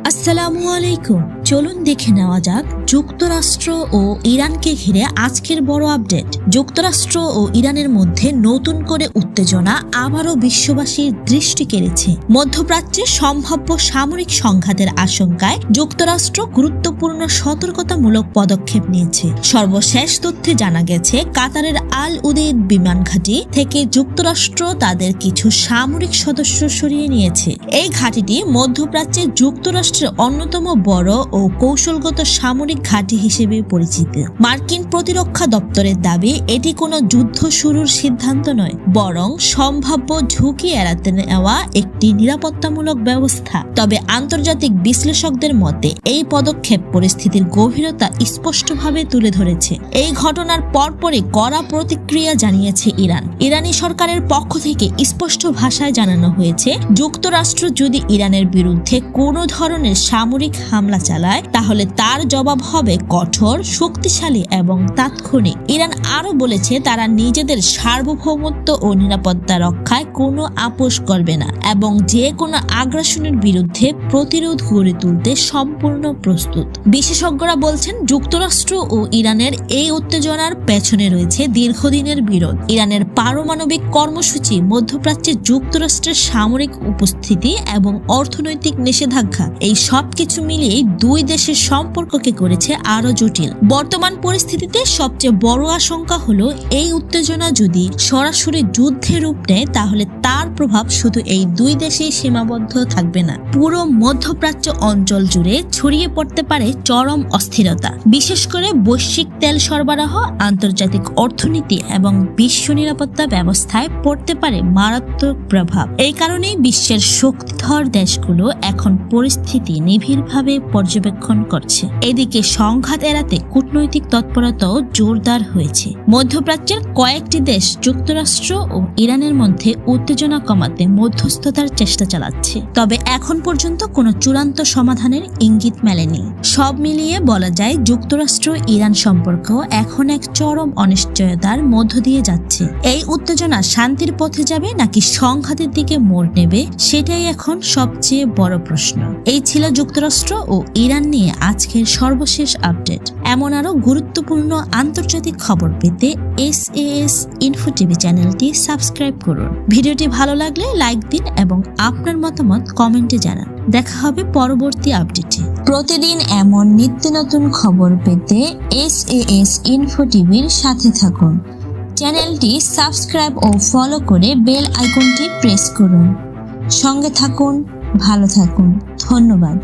আসসালামু আলাইকুম। চলুন দেখে নেওয়া যাক যুক্তরাষ্ট্র ও ইরানকে ঘিরে আজকের বড় আপডেট। যুক্তরাষ্ট্র ও ইরানের মধ্যে নতুন করে উত্তেজনা আবারও বিশ্ববাসীর দৃষ্টি কেড়েছে। মধ্যপ্রাচ্যে সম্ভাব্য সামরিক সংঘাতের আশঙ্কায় যুক্তরাষ্ট্র গুরুত্বপূর্ণ সতর্কতামূলক পদক্ষেপ নিয়েছে। সর্বশেষ তথ্যে জানা গেছে, কাতারের আল উদেইদ বিমান ঘাঁটি থেকে যুক্তরাষ্ট্র তাদের কিছু সামরিক সদস্য সরিয়ে নিয়েছে। এই ঘাঁটিটি মধ্যপ্রাচ্যে যুক্তরাষ্ট্রের অন্যতম বড় ও কৌশলগত সামরিক ঘাঁটি হিসেবে পরিচিত। মার্কিন প্রতিরক্ষা দপ্তরের দাবি, এটি কোনো যুদ্ধ শুরুর সিদ্ধান্ত নয়, বরং সম্ভাব্য ঝুঁকি এড়াতে নেওয়া একটি নিরাপত্তামূলক ব্যবস্থা। তবে আন্তর্জাতিক বিশ্লেষকদের মতে এই পদক্ষেপ পরিস্থিতির গভীরতা স্পষ্টভাবে তুলে ধরেছে। এই ঘটনার পরপরই কড়া প্রতিক্রিয়া জানিয়েছে ইরান। ইরানি সরকারের পক্ষ থেকে স্পষ্ট ভাষায় জানানো হয়েছে, যুক্তরাষ্ট্র যদি ইরানের বিরুদ্ধে কোনো ধরনের সামরিক হামলা চালায় তাহলে তার জবাব হবে কঠোর, শক্তিশালী এবং তাৎক্ষণিক। ইরান আরো বলেছে, তারা নিজেদের সার্বভৌমত্ব ও নিরাপত্তা রক্ষায় কোনো আপোষ করবে না এবং যে কোনো আগ্রাসনের বিরুদ্ধে প্রতিরোধ গড়ে তুলতে সম্পূর্ণ প্রস্তুত। বিশেষজ্ঞরা বলছেন, যুক্তরাষ্ট্র ও ইরানের এই উত্তেজনার পেছনে রয়েছে দীর্ঘদিনের বিরোধ। ইরানের পারমাণবিক কর্মসূচি, মধ্যপ্রাচ্যে যুক্তরাষ্ট্রের সামরিক উপস্থিতি এবং অর্থনৈতিক নিষেধাজ্ঞা, এই সবকিছু মিলিয়ে দুই দেশের সম্পর্ককে করেছে আরো জটিল। বর্তমান পরিস্থিতিতে সবচেয়ে বড় আশঙ্কা হলো, এই উত্তেজনা যদি সরাসরি যুদ্ধের রূপ নেয় তাহলে তার প্রভাব শুধু এই দুই দেশেই সীমাবদ্ধ থাকবে না, পুরো মধ্যপ্রাচ্য অঞ্চল জুড়ে ছড়িয়ে পড়তে পারে চরম অস্থিরতা। বিশেষ করে বৈশ্বিক তেল সরবরাহ, আন্তর্জাতিক অর্থনীতি এবং বিশ্ব নিরাপত্তা ব্যবস্থায় পড়তে পারে মারাত্মক প্রভাব। এই কারণেই বিশ্বের শক্তিধর দেশগুলো এখন পরিস্থিতি নিবিড়ভাবে পর্যবেক্ষণ করছে। এদিকে সংঘাত এড়াতে কূটনৈতিক তৎপরতাও জোরদার হয়েছে। মধ্যপ্রাচ্যের কয়েকটি দেশ যুক্তরাষ্ট্র ও ইরানের মধ্যে উত্তেজনা কমাতে মধ্যস্থতার চেষ্টা চালাচ্ছে, তবে এখন পর্যন্ত কোনো চূড়ান্ত সমাধানের ইঙ্গিত মেলেনি। সব মিলিয়ে বলা যায়, যুক্তরাষ্ট্র ইরান সম্পর্ক এখন এক চরম অনিশ্চয়তার মধ্য দিয়ে যাচ্ছে। এই উত্তেজনা শান্তির পথে যাবে নাকি সংঘাতের দিকে মোড় নেবে, সেটাই এখন সবচেয়ে বড় প্রশ্ন। এই ছিল যুক্তরাষ্ট্র ও ইরান নিয়ে আজকের সর্বশেষ আপডেট। এমন আরো গুরুত্বপূর্ণ আন্তর্জাতিক খবর পেতে SAS ইনফো টিভি চ্যানেলটি সাবস্ক্রাইব করুন। ভিডিওটি ভালো লাগলে লাইক দিন এবং আপনার মতামত কমেন্টে জানান। দেখা হবে পরবর্তী আপডেটে। প্রতিদিন এমন নিত্য নতুন খবর পেতে SAS ইনফো টিভির সাথে থাকুন। চ্যানেলটি সাবস্ক্রাইব ও ফলো করে বেল আইকনটি প্রেস করুন। সঙ্গে থাকুন, ভালো থাকুন। ধন্যবাদ।